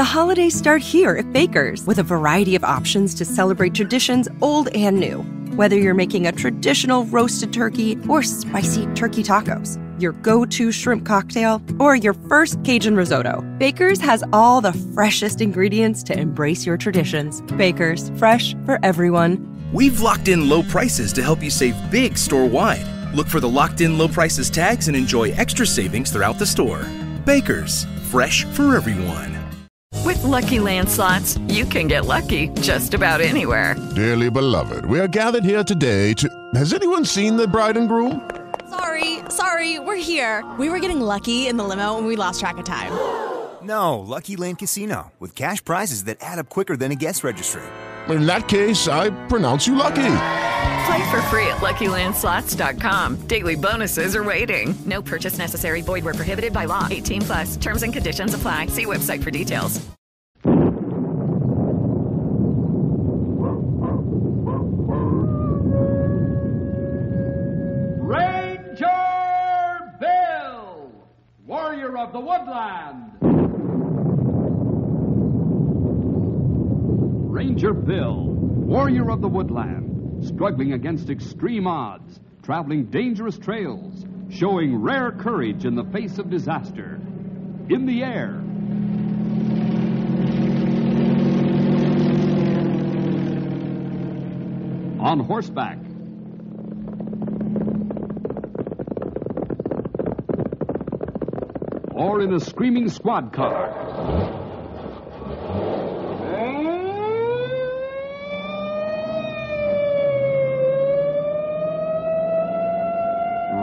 The holidays start here at Baker's with a variety of options to celebrate traditions old and new. Whether you're making a traditional roasted turkey or spicy turkey tacos, your go-to shrimp cocktail, or your first Cajun risotto, Baker's has all the freshest ingredients to embrace your traditions. Baker's, fresh for everyone. We've locked in low prices to help you save big store-wide. Look for the locked in low prices tags and enjoy extra savings throughout the store. Baker's, fresh for everyone. With Lucky Land Slots, you can get lucky just about anywhere. Dearly beloved, we are gathered here today to... Has anyone seen the bride and groom? Sorry, we're here. We were getting lucky in the limo and we lost track of time. No, Lucky Land Casino, with cash prizes that add up quicker than a guest registry. In that case, I pronounce you lucky. Play for free at LuckyLandSlots.com. Daily bonuses are waiting. No purchase necessary. Void where prohibited by law. 18+. Terms and conditions apply. See website for details. Ranger Bill, warrior of the woodland. Ranger Bill, warrior of the woodland, struggling against extreme odds, traveling dangerous trails, showing rare courage in the face of disaster. In the air, on horseback, or in a screaming squad car.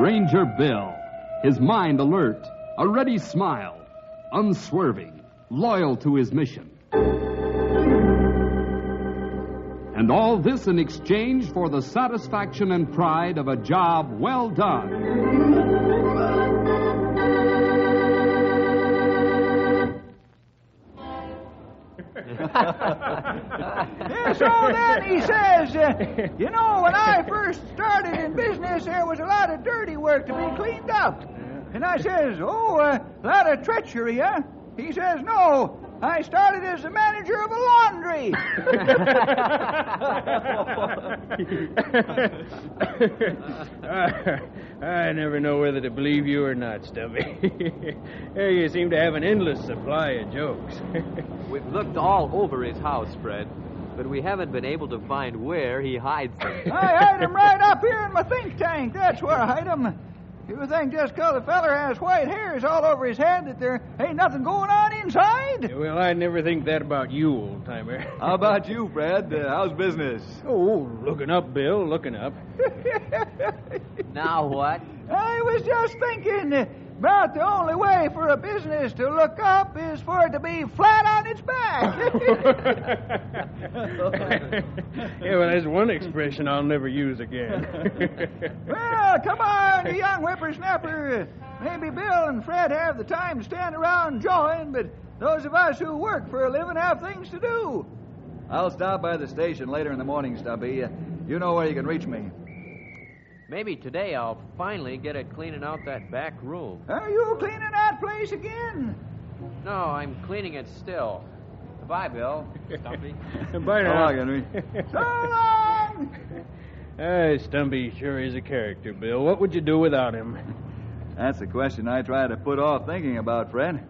Ranger Bill, his mind alert, a ready smile, unswerving, loyal to his mission. And all this in exchange for the satisfaction and pride of a job well done. Yeah, so then he says, when I first started in business, there was a lot of dirty work to be cleaned up. And I says, a lot of treachery, huh? He says, no, I started as the manager of a laundry. I never know whether to believe you or not, Stubby. You seem to have an endless supply of jokes. We've looked all over his house, Fred, but we haven't been able to find where he hides them. I hide them right up here in my think tank. That's where I hide them. You think just 'cause the feller has white hairs all over his head that there ain't nothing going on inside? Well, I'd never think that about you, old-timer. How about you, Fred? How's business? Oh, looking up, Bill, looking up. Now what? I was just thinking about the only way for a business to look up is for it to be flat on its back. Yeah, well, there's one expression I'll never use again. Well, come on, you young whippersnapper. Maybe Bill and Fred have the time to stand around and join, but those of us who work for a living have things to do. I'll stop by the station later in the morning, Stubby. You know where you can reach me. Maybe today I'll finally get at cleaning out that back room. Are you cleaning that place again? No, I'm cleaning it still. Bye, Bill. Stumpy. Bye now. So long, Henry. So long! Stumpy sure is a character, Bill. What would you do without him? That's a question I try to put off thinking about, Fred.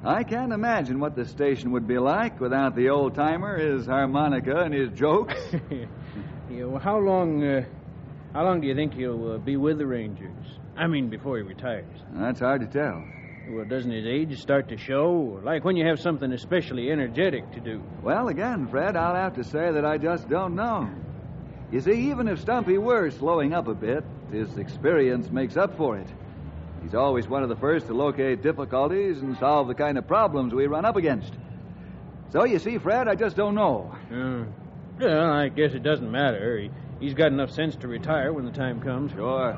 I can't imagine what the station would be like without the old-timer, his harmonica, and his jokes. Yeah, well, how long do you think he'll be with the Rangers? I mean, before he retires. That's hard to tell. Well, doesn't his age start to show? Like when you have something especially energetic to do. Well, again, Fred, I'll have to say that I just don't know. You see, even if Stumpy were slowing up a bit, his experience makes up for it. He's always one of the first to locate difficulties and solve the kind of problems we run up against. So, you see, Fred, I just don't know. Well, I guess it doesn't matter. He's got enough sense to retire when the time comes. Sure.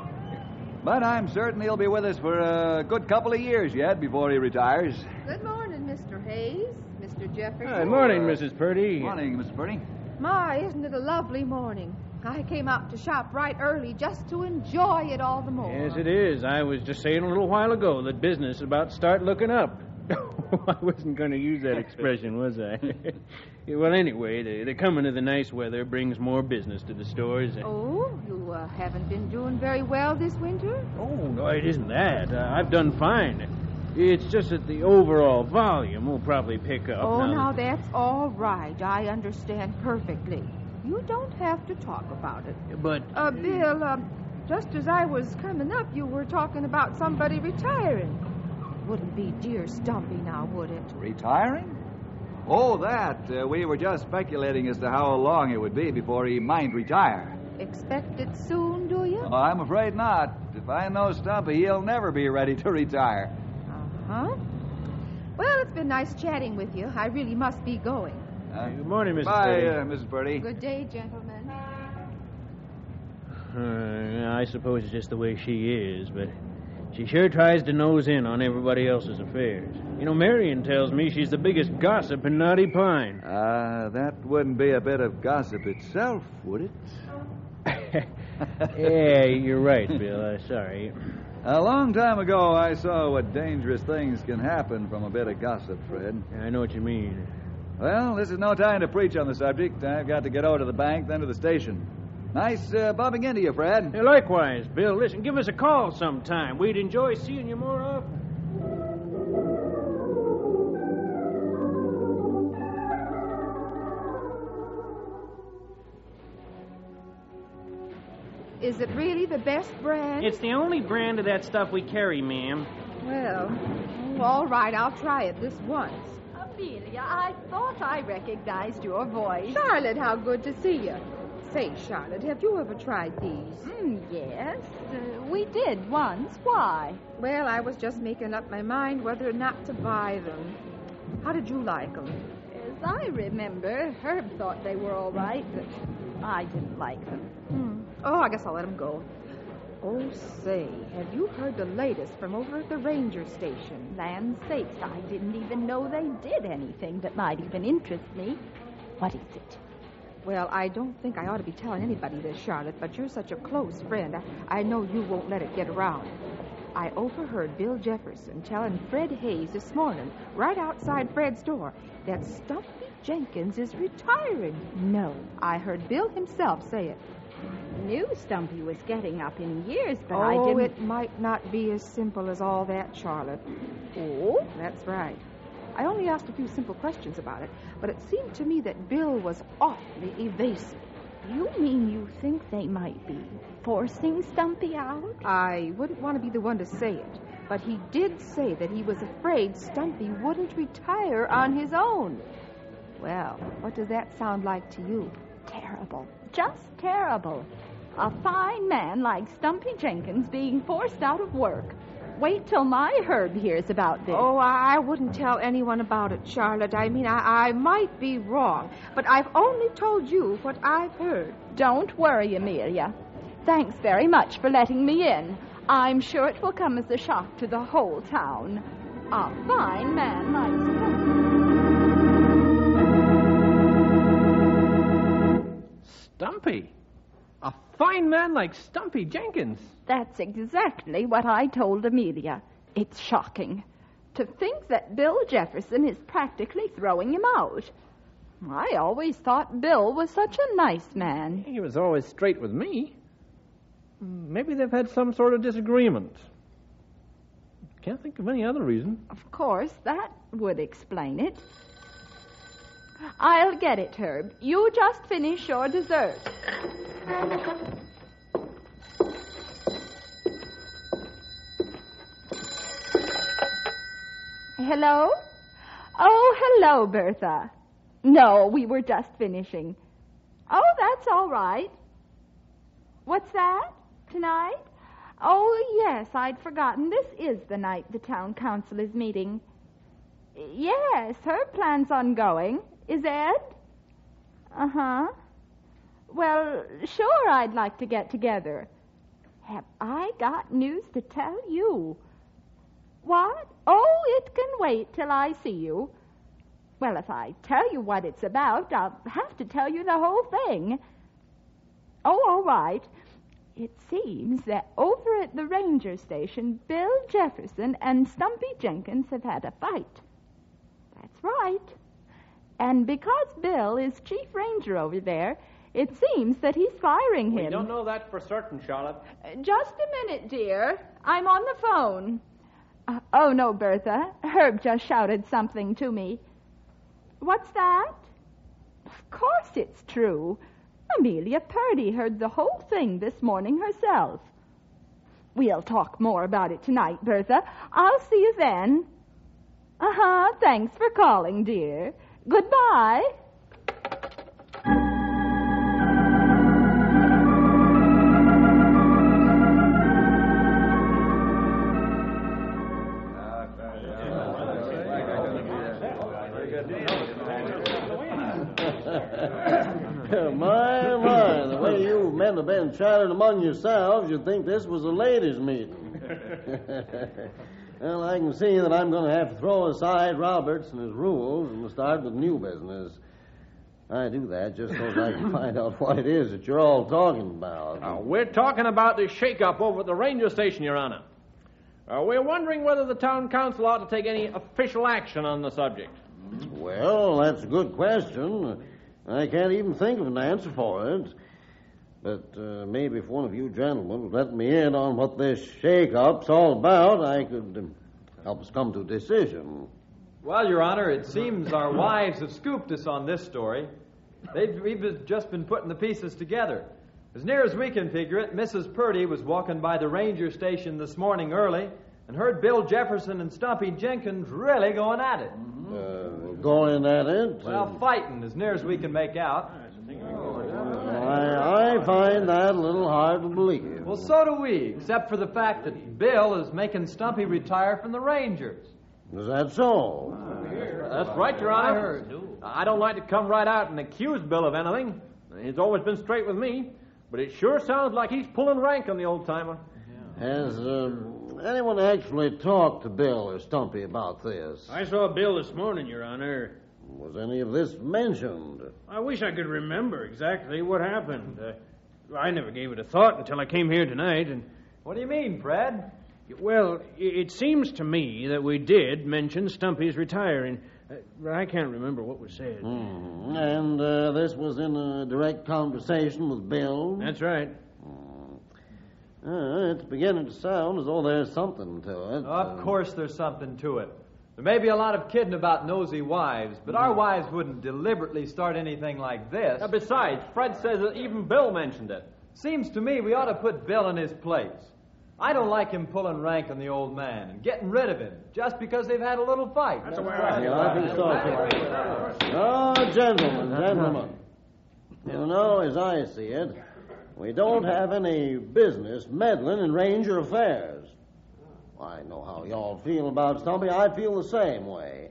But I'm certain he'll be with us for a good couple of years yet before he retires. Good morning, Mr. Hayes, Mr. Jeffrey. Good morning, Mrs. Purdy. Morning, Mrs. Purdy. My, isn't it a lovely morning? I came out to shop right early just to enjoy it all the more. Yes, it is. I was just saying a little while ago that business is about to start looking up. I wasn't going to use that expression, was I? Well, anyway, the coming of the nice weather brings more business to the stores. Oh, you haven't been doing very well this winter? Oh, no, it isn't that. I've done fine. It's just that the overall volume will probably pick up. Oh, now that's all right. I understand perfectly. You don't have to talk about it. But... Bill, just as I was coming up, you were talking about somebody retiring. Wouldn't be dear Stumpy now, would it? Retiring? Oh, that. We were just speculating as to how long it would be before he might retire. Expect it soon, do you? Oh, I'm afraid not. If I know Stumpy, he'll never be ready to retire. Uh-huh. Well, it's been nice chatting with you. I really must be going. Good morning, Mrs. Bye, Purdy. Mrs. Purdy. Good day, gentlemen. I suppose it's just the way she is, but she sure tries to nose in on everybody else's affairs. You know, Marion tells me she's the biggest gossip in Knotty Pine. That wouldn't be a bit of gossip itself, would it? Yeah, you're right, Bill. Sorry. A long time ago, I saw what dangerous things can happen from a bit of gossip, Fred. I know what you mean. Well, this is no time to preach on the subject. I've got to get over to the bank, then to the station. Nice bumping into you, Fred. Hey, likewise, Bill. Listen, give us a call sometime. We'd enjoy seeing you more often. Is it really the best brand? It's the only brand of that stuff we carry, ma'am. Well, all right, I'll try it this once. Amelia, I thought I recognized your voice. Charlotte, how good to see you. Say, Charlotte, have you ever tried these? Yes, we did once. Why? Well, I was just making up my mind whether or not to buy them. How did you like them? As I remember, Herb thought they were all right, but I didn't like them. Oh, I guess I'll let them go. Oh, say, have you heard the latest from over at the ranger station? Land sakes, I didn't even know they did anything that might even interest me. What is it? Well, I don't think I ought to be telling anybody this, Charlotte, but you're such a close friend. I know you won't let it get around. I overheard Bill Jefferson telling Fred Hayes this morning, right outside Fred's door, that Stumpy Jenkins is retiring. No. I heard Bill himself say it. Knew Stumpy was getting up in years, but I didn't... Oh, it might not be as simple as all that, Charlotte. Oh? That's right. I only asked a few simple questions about it, but it seemed to me that Bill was awfully evasive. You mean you think they might be forcing Stumpy out? I wouldn't want to be the one to say it, but he did say that he was afraid Stumpy wouldn't retire on his own. Well, what does that sound like to you? Terrible. Just terrible. A fine man like Stumpy Jenkins being forced out of work. Wait till my Herb hears about this. Oh, I wouldn't tell anyone about it, Charlotte. I mean, I might be wrong, but I've only told you what I've heard. Don't worry, Amelia. Thanks very much for letting me in. I'm sure it will come as a shock to the whole town. A fine man like Stumpy? A fine man like Stumpy Jenkins? That's exactly what I told Amelia. It's shocking. To think that Bill Jefferson is practically throwing him out. I always thought Bill was such a nice man. He was always straight with me. Maybe they've had some sort of disagreement. Can't think of any other reason. Of course, that would explain it. I'll get it, Herb. You just finish your dessert. Hello? Oh, hello, Bertha. No, we were just finishing. Oh, that's all right. What's that? Tonight? Oh, yes, I'd forgotten. This is the night the town council is meeting. Yes, her plan's on going. Is Ed? Uh-huh. Well, sure, I'd like to get together. Have I got news to tell you? What? Oh, it can wait till I see you. Well, if I tell you what it's about, I'll have to tell you the whole thing. Oh, all right. It seems that over at the ranger station, Bill Jefferson and Stumpy Jenkins have had a fight. That's right. And because Bill is chief ranger over there, it seems that he's firing him. We don't know that for certain, Charlotte. Just a minute, dear. I'm on the phone. Oh, no, Bertha. Herb just shouted something to me. What's that? Of course it's true. Amelia Purdy heard the whole thing this morning herself. We'll talk more about it tonight, Bertha. I'll see you then. Thanks for calling, dear. Goodbye. My, the way you men have been chatting among yourselves, you'd think this was a ladies' meeting. Well, I can see that I'm going to have to throw aside Roberts and his rules and start with new business. I do that just so I can find out what it is that you're all talking about. We're talking about this shake-up over at the ranger station, Your Honor. We're wondering whether the town council ought to take any official action on the subject. Well, that's a good question. I can't even think of an answer for it. But maybe if one of you gentlemen would let me in on what this shake-up's all about, I could help us come to a decision. Well, Your Honor, it seems our wives have scooped us on this story. We've just been putting the pieces together. As near as we can figure it, Mrs. Purdy was walking by the ranger station this morning early and heard Bill Jefferson and Stumpy Jenkins really going at it. Going at it? Well, fighting, as near as we can make out. I find that a little hard to believe. Well, so do we, except for the fact that Bill is making Stumpy retire from the Rangers. Is that so? That's right, Your Honor. I don't like to come right out and accuse Bill of anything. He's always been straight with me, but it sure sounds like he's pulling rank on the old-timer. Has anyone actually talked to Bill or Stumpy about this? I saw Bill this morning, Your Honor. Was any of this mentioned? I wish I could remember exactly what happened. I never gave it a thought until I came here tonight. And what do you mean, Fred? Well, it seems to me that we did mention Stumpy's retiring. I can't remember what was said. And this was in a direct conversation with Bill? That's right. It's beginning to sound as though there's something to it. Of course there's something to it. There may be a lot of kidding about nosy wives, but our wives wouldn't deliberately start anything like this. Besides, Fred says that even Bill mentioned it. Seems to me we ought to put Bill in his place. I don't like him pulling rank on the old man and getting rid of him just because they've had a little fight. That's the way I think so, too. Oh, gentlemen. You know, as I see it, we don't have any business meddling in Ranger affairs. I know how y'all feel about Stumpy. I feel the same way.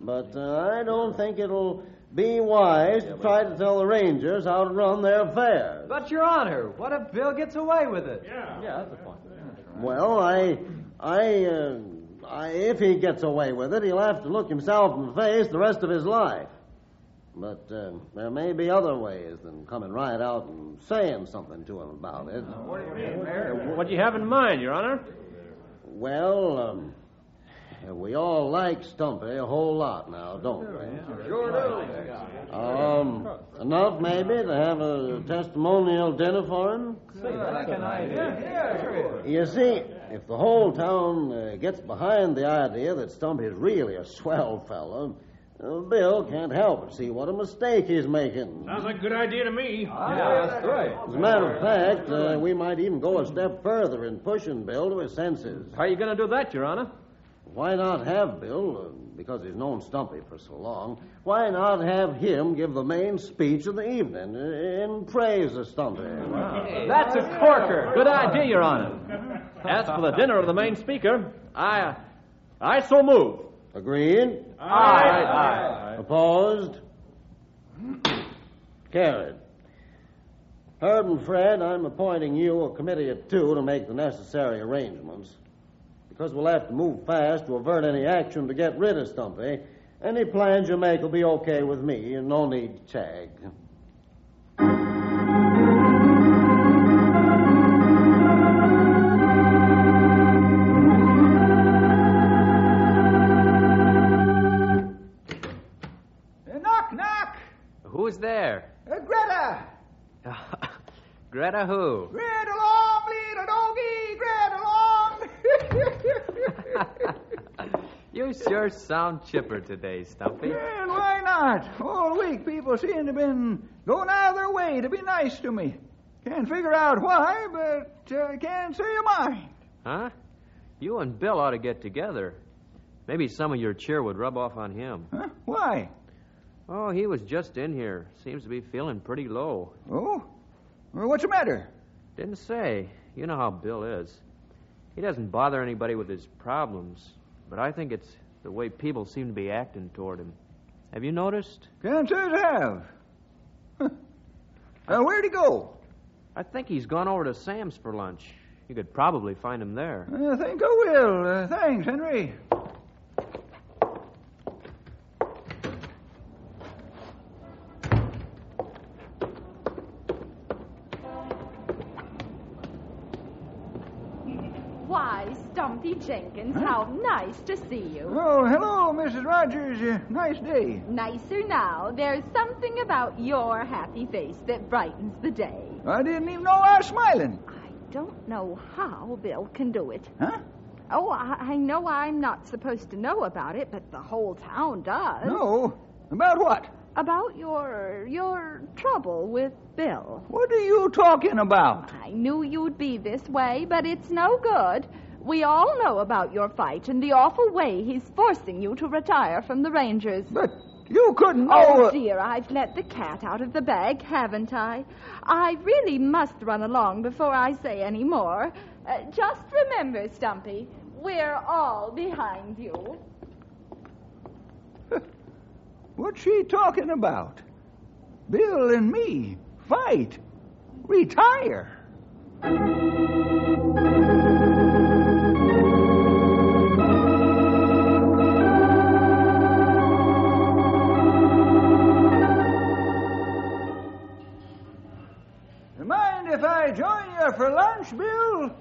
But I don't think it'll be wise to try to tell the Rangers how to run their affairs. But, Your Honor, what if Bill gets away with it? Yeah, that's the point. Well, if he gets away with it, he'll have to look himself in the face the rest of his life. But there may be other ways than coming right out and saying something to him about it. What do you mean, Mayor? What do you have in mind, Your Honor? Well, we all like Stumpy a whole lot now, don't we? Sure do. Enough, maybe, to have a testimonial dinner for him? You see, if the whole town gets behind the idea that Stumpy is really a swell fellow, Bill can't help but see what a mistake he's making. Sounds like a good idea to me. Yeah, that's right. As a matter of fact, we might even go a step further in pushing Bill to his senses. How are you going to do that, Your Honor? Why not have Bill, because he's known Stumpy for so long, why not have him give the main speech of the evening in praise of Stumpy? Wow. That's a corker. Good idea, Your Honor. As for the dinner of the main speaker, I so move. Agreed? Aye. Opposed? Carried. Herb and Fred, I'm appointing you a committee of two to make the necessary arrangements. Because we'll have to move fast to avert any action to get rid of Stumpy. Any plans you make will be okay with me, and no need to tag. who's there? Greta! Greta who? Greta along, little doggy, Greta along! You sure sound chipper today, Stumpy. And why not? All week people seem to have been going out of their way to be nice to me. Can't figure out why, but can't say a mind. Huh? You and Bill ought to get together. Maybe some of your cheer would rub off on him. Huh? Why? Oh, he was just in here. Seems to be feeling pretty low. Oh? Well, what's the matter? Didn't say. You know how Bill is. He doesn't bother anybody with his problems, but I think it's the way people seem to be acting toward him. Have you noticed? Can't say I have. Where'd he go? I think he's gone over to Sam's for lunch. You could probably find him there. I think I will. Thanks, Henry. Why, Stumpy Jenkins, how nice to see you. Oh, hello, Mrs. Rogers. Nice day. Nicer now. There's something about your happy face that brightens the day. I didn't even know I was smiling. Don't know how Bill can do it. Huh? Oh, I know I'm not supposed to know about it, but the whole town does. No? About what? About your trouble with Bill. What are you talking about? I knew you'd be this way, but it's no good. We all know about your fight and the awful way he's forcing you to retire from the Rangers. But you couldn't know... Oh, dear, I've let the cat out of the bag, haven't I? I really must run along before I say any more. Just remember, Stumpy, we're all behind you. What's she talking about? Bill and me fight. Retire. Mind if I join you for lunch, Bill?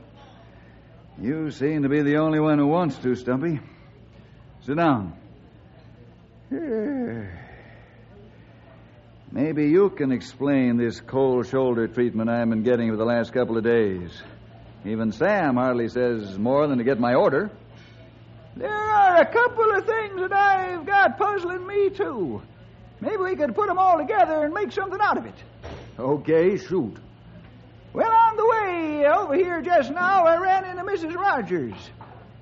You seem to be the only one who wants to, Stumpy. Sit down. Maybe you can explain this cold shoulder treatment I've been getting for the last couple of days. Even Sam hardly says more than to get my order. There are a couple of things that I've got puzzling me, too. Maybe we could put them all together and make something out of it. Okay, shoot. Well, on the way over here just now, I ran into Mrs. Rogers.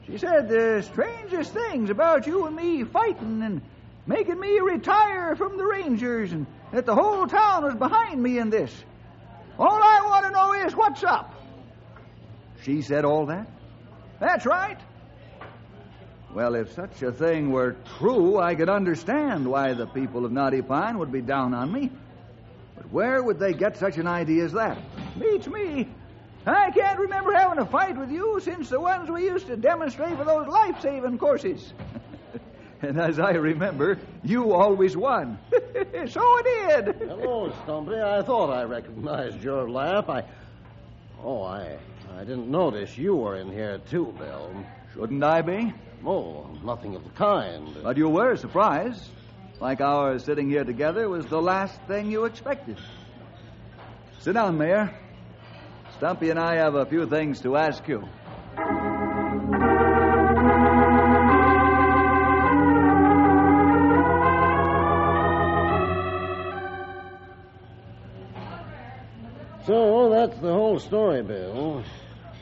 She said the strangest things about you and me fighting and making me retire from the Rangers, and that the whole town was behind me in this. All I want to know is what's up. She said all that? That's right. Well, if such a thing were true, I could understand why the people of Knotty Pine would be down on me. But where would they get such an idea as that? Beats me. I can't remember having a fight with you since the ones we used to demonstrate for those life-saving courses. And as I remember, you always won. So it did. Hello, Stumpy. I thought I recognized your laugh. I didn't notice you were in here, too, Bill. Shouldn't I be? Oh, nothing of the kind. But you were surprised. Like our sitting here together was the last thing you expected. Sit down, Mayor. Stumpy and I have a few things to ask you. So that's the whole story, Bill.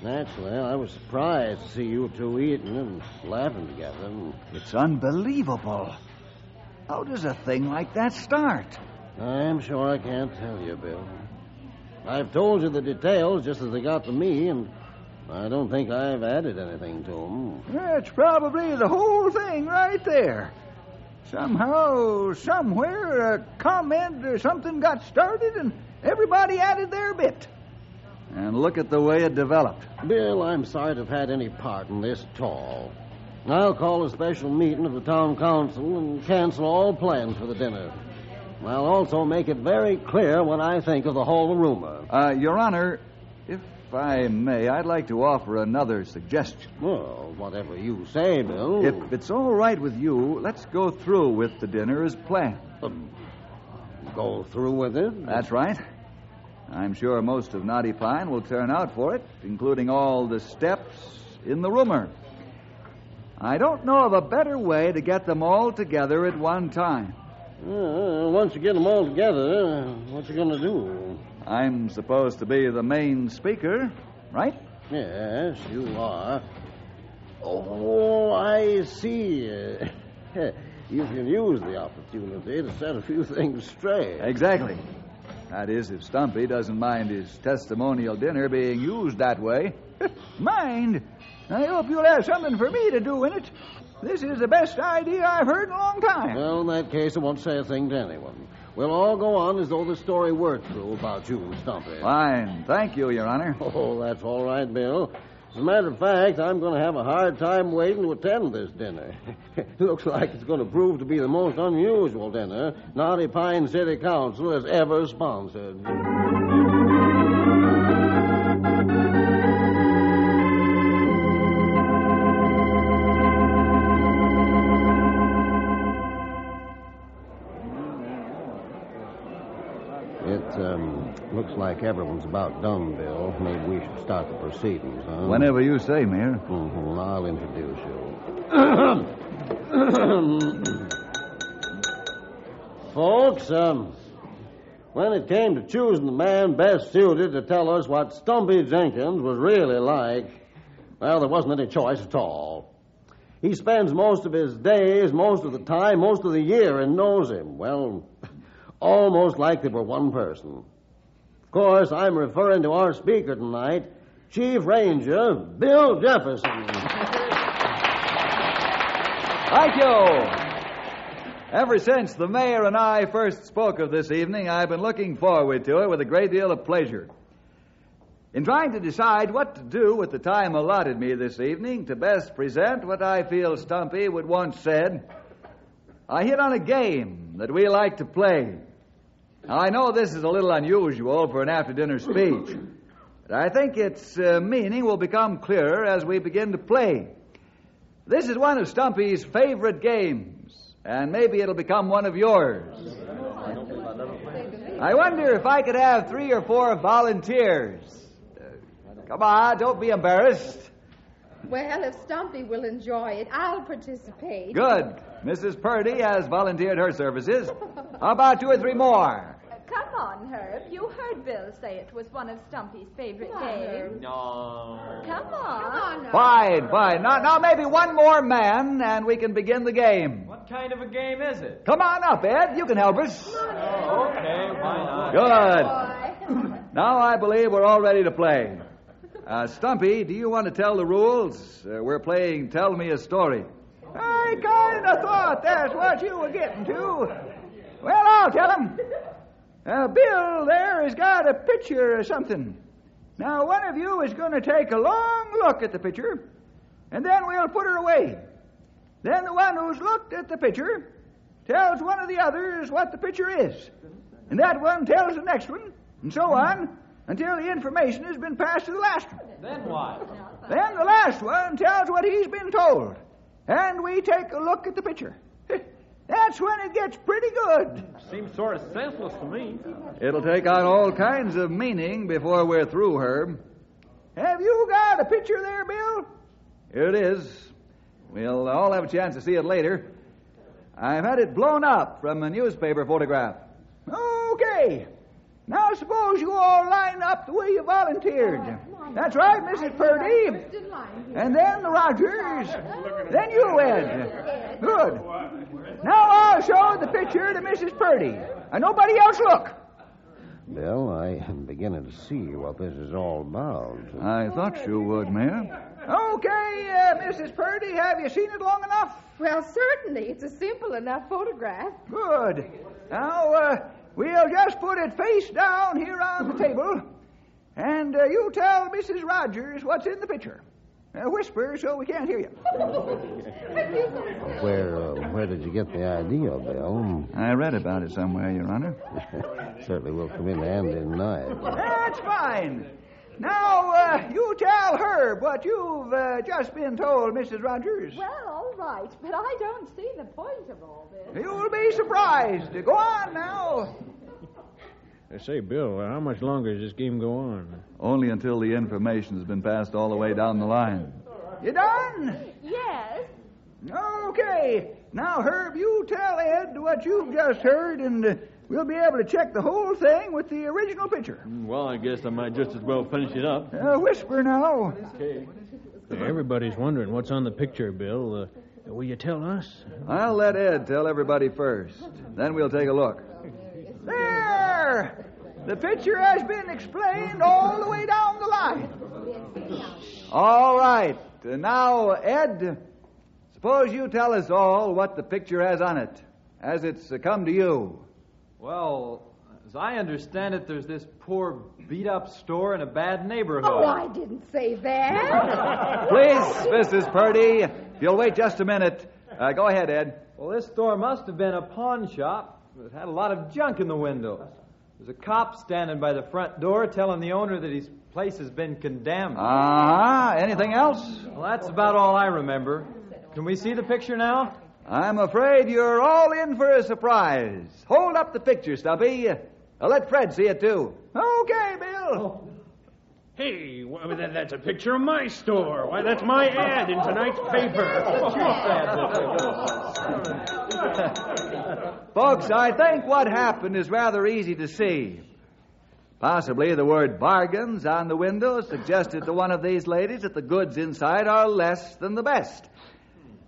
Naturally, I was surprised to see you two eating and laughing together. It's unbelievable. How does a thing like that start? I'm sure I can't tell you, Bill. I've told you the details just as they got to me, and I don't think I've added anything to them. That's probably the whole thing right there. Somehow, somewhere, a comment or something got started, and everybody added their bit. And look at the way it developed. Bill, I'm sorry to have had any part in this at all. I'll call a special meeting of the town council and cancel all plans for the dinner. I'll also make it very clear what I think of the whole rumor. Your Honor, if I may, I'd like to offer another suggestion. Well, whatever you say, Bill. If it's all right with you, let's go through with the dinner as planned. Go through with it? That's right. I'm sure most of Knotty Pine will turn out for it, including all the steps in the rumor. I don't know of a better way to get them all together at one time. Once you get them all together, what you going to do? I'm supposed to be the main speaker, right? Yes, you are. Oh, I see. You can use the opportunity to set a few things straight. Exactly. That is, if Stumpy doesn't mind his testimonial dinner being used that way. Mind? I hope you'll have something for me to do in it. This is the best idea I've heard in a long time. Well, in that case, I won't say a thing to anyone. We'll all go on as though the story were true about you, Stumpy. Fine. Thank you, Your Honor. Oh, that's all right, Bill. As a matter of fact, I'm going to have a hard time waiting to attend this dinner. Looks like it's going to prove to be the most unusual dinner Knotty Pine City Council has ever sponsored. Looks like everyone's about done, Bill. Maybe we should start the proceedings, huh? Whenever you say, Mayor. Mm-hmm. I'll introduce you. Folks, when it came to choosing the man best suited to tell us what Stumpy Jenkins was really like, well, there wasn't any choice at all. He spends most of his days, most of the time, most of the year and knows him. Well, almost like they were one person. Of course, I'm referring to our speaker tonight, Chief Ranger Bill Jefferson. Thank you. Ever since the mayor and I first spoke of this evening, I've been looking forward to it with a great deal of pleasure. In trying to decide what to do with the time allotted me this evening to best present what I feel Stumpy would once said, I hit on a game that we like to play. Now, I know this is a little unusual for an after-dinner speech, but I think its meaning will become clearer as we begin to play. This is one of Stumpy's favorite games, and maybe it'll become one of yours. I wonder if I could have 3 or 4 volunteers. Come on, don't be embarrassed. Well, if Stumpy will enjoy it, I'll participate. Good. Mrs. Purdy has volunteered her services. How about 2 or 3 more? Come on, Herb. You heard Bill say it was one of Stumpy's favorite games. No. Come on. Fine. Now maybe 1 more man, and we can begin the game. What kind of a game is it? Come on up, Ed. You can help us. Oh, okay, why not? Good. Now I believe we're all ready to play. Stumpy, do you want to tell the rules? We're playing Tell Me a Story. I kind of thought that's what you were getting to. Well, I'll tell him. Bill there has got a picture of something. Now, one of you is going to take a long look at the picture, and then we'll put her away. Then the one who's looked at the picture tells one of the others what the picture is. And that one tells the next one, and so on, until the information has been passed to the last one. Then what? Then the last one tells what he's been told, and we take a look at the picture. That's when it gets pretty good. Seems sort of senseless to me. It'll take on all kinds of meaning before we're through, Herb. Have you got a picture there, Bill? Here it is. We'll all have a chance to see it later. I've had it blown up from a newspaper photograph. Okay. Now suppose you all line up the way you volunteered. That's right, Mrs. Purdy. And then the Rogers. Then you, Ed. Good. Now I'll show the picture to Mrs. Purdy. And nobody else look. Bill, I am beginning to see what this is all about. I thought you would, Mayor. Okay, Mrs. Purdy, have you seen it long enough? Well, certainly. It's a simple enough photograph. Good. Now, we'll just put it face down here on the table. And you tell Mrs. Rogers what's in the picture. Whisper so we can't hear you. Where did you get the idea, Bill? I read about it somewhere, Your Honor. Certainly will come in handy tonight. That's fine. Now, you tell Herb what you've just been told, Mrs. Rogers. Well, all right, but I don't see the point of all this. You'll be surprised. Go on now. Say, Bill, how much longer does this game go on? Only until the information's been passed all the way down the line. You done? Yes. Okay. Now, Herb, you tell Ed what you've just heard, and we'll be able to check the whole thing with the original picture. Well, I guess I might just as well finish it up. Whisper now. Okay. Everybody's wondering what's on the picture, Bill. Will you tell us? I'll let Ed tell everybody first. Then we'll take a look. There! The picture has been explained all the way down the line. All right. Now, Ed, suppose you tell us all what the picture has on it, as it's come to you. Well, as I understand it, there's this poor beat-up store in a bad neighborhood. Oh, I didn't say that. Please, Mrs. Purdy, if you'll wait just a minute. Go ahead, Ed. Well, this store must have been a pawn shop. It had a lot of junk in the windows. There's a cop standing by the front door telling the owner that his place has been condemned. Anything else? Well, that's about all I remember. Can we see the picture now? I'm afraid you're all in for a surprise. Hold up the picture, Stumpy. Let Fred see it, too. Okay, Bill. Hey, that's a picture of my store. Why, that's my ad in tonight's paper. Folks, I think what happened is rather easy to see. Possibly the word bargains on the window suggested to one of these ladies that the goods inside are less than the best.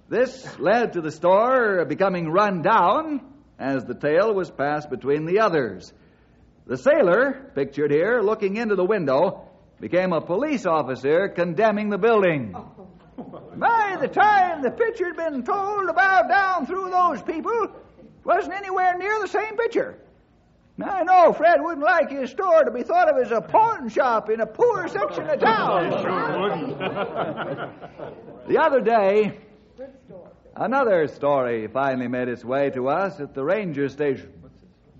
This led to the store becoming run down as the tale was passed between the others. The sailor, pictured here, looking into the window, became a police officer condemning the building. By the time the picture had been told about down through those people, it wasn't anywhere near the same picture. Now, I know Fred wouldn't like his store to be thought of as a pawn shop in a poor section of town. Sure wouldn't. The other day, another story finally made its way to us at the ranger station.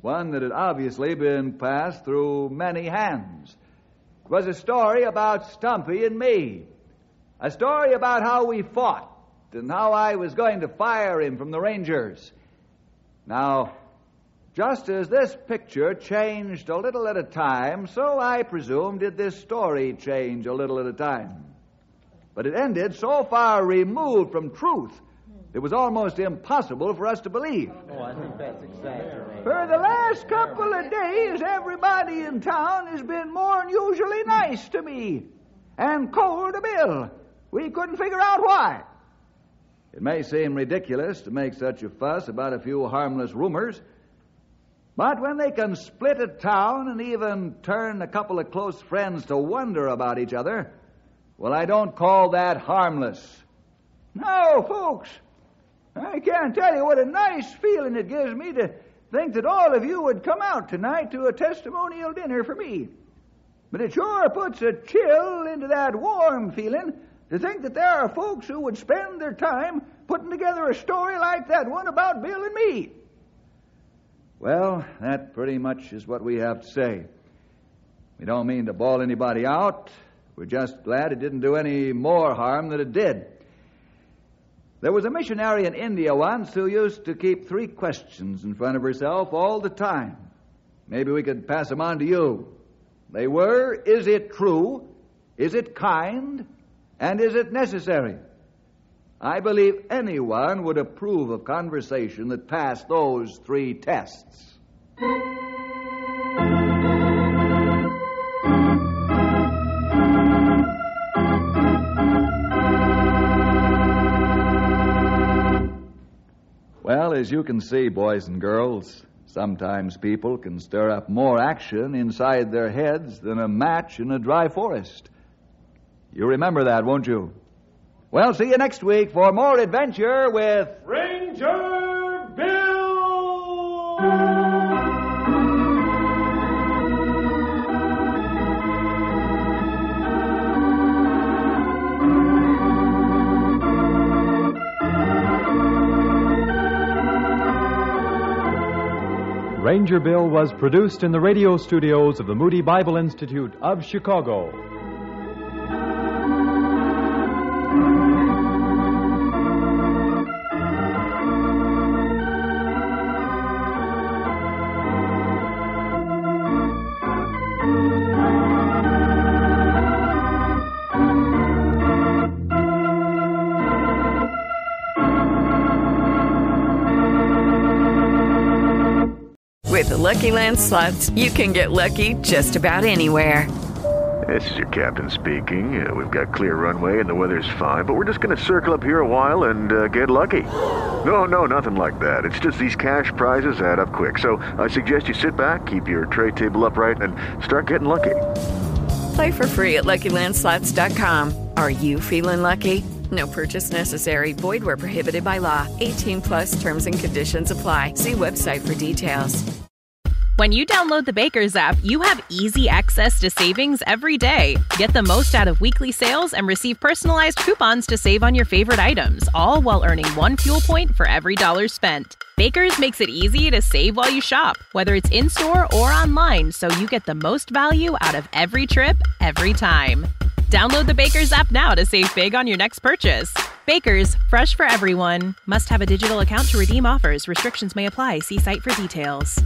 One that had obviously been passed through many hands. It was a story about Stumpy and me. A story about how we fought and how I was going to fire him from the Rangers. Now, just as this picture changed a little at a time, so I presume did this story change a little at a time. But it ended so far removed from truth, it was almost impossible for us to believe. Oh, I think that's exactly right. For the last couple of days, everybody in town has been more than usually nice to me and cold to Bill. We couldn't figure out why. It may seem ridiculous to make such a fuss about a few harmless rumors, but when they can split a town and even turn a couple of close friends to wonder about each other, well, I don't call that harmless. No, folks, I can't tell you what a nice feeling it gives me to think that all of you would come out tonight to a testimonial dinner for me. But it sure puts a chill into that warm feeling to think that there are folks who would spend their time putting together a story like that one about Bill and me. Well, that pretty much is what we have to say. We don't mean to bawl anybody out. We're just glad it didn't do any more harm than it did. There was a missionary in India once who used to keep 3 questions in front of herself all the time. Maybe we could pass them on to you. They were, is it true? Is it kind? And is it necessary? I believe anyone would approve of conversation that passed those 3 tests. Well, as you can see, boys and girls, sometimes people can stir up more action inside their heads than a match in a dry forest. You remember that, won't you? Well, see you next week for more adventure with Ranger Bill! Ranger Bill was produced in the radio studios of the Moody Bible Institute of Chicago. With the Lucky Land Slots, you can get lucky just about anywhere. This is your captain speaking. We've got clear runway and the weather's fine, but we're just going to circle up here a while and get lucky. No, nothing like that. It's just these cash prizes add up quick. So I suggest you sit back, keep your tray table upright, and start getting lucky. Play for free at LuckyLandSlots.com. Are you feeling lucky? No purchase necessary. Void where prohibited by law. 18+ terms and conditions apply. See website for details. When you download the Baker's app, you have easy access to savings every day. Get the most out of weekly sales and receive personalized coupons to save on your favorite items, all while earning 1 fuel point for every $1 spent. Baker's makes it easy to save while you shop, whether it's in-store or online, so you get the most value out of every trip, every time. Download the Baker's app now to save big on your next purchase. Baker's, fresh for everyone. Must have a digital account to redeem offers. Restrictions may apply. See site for details.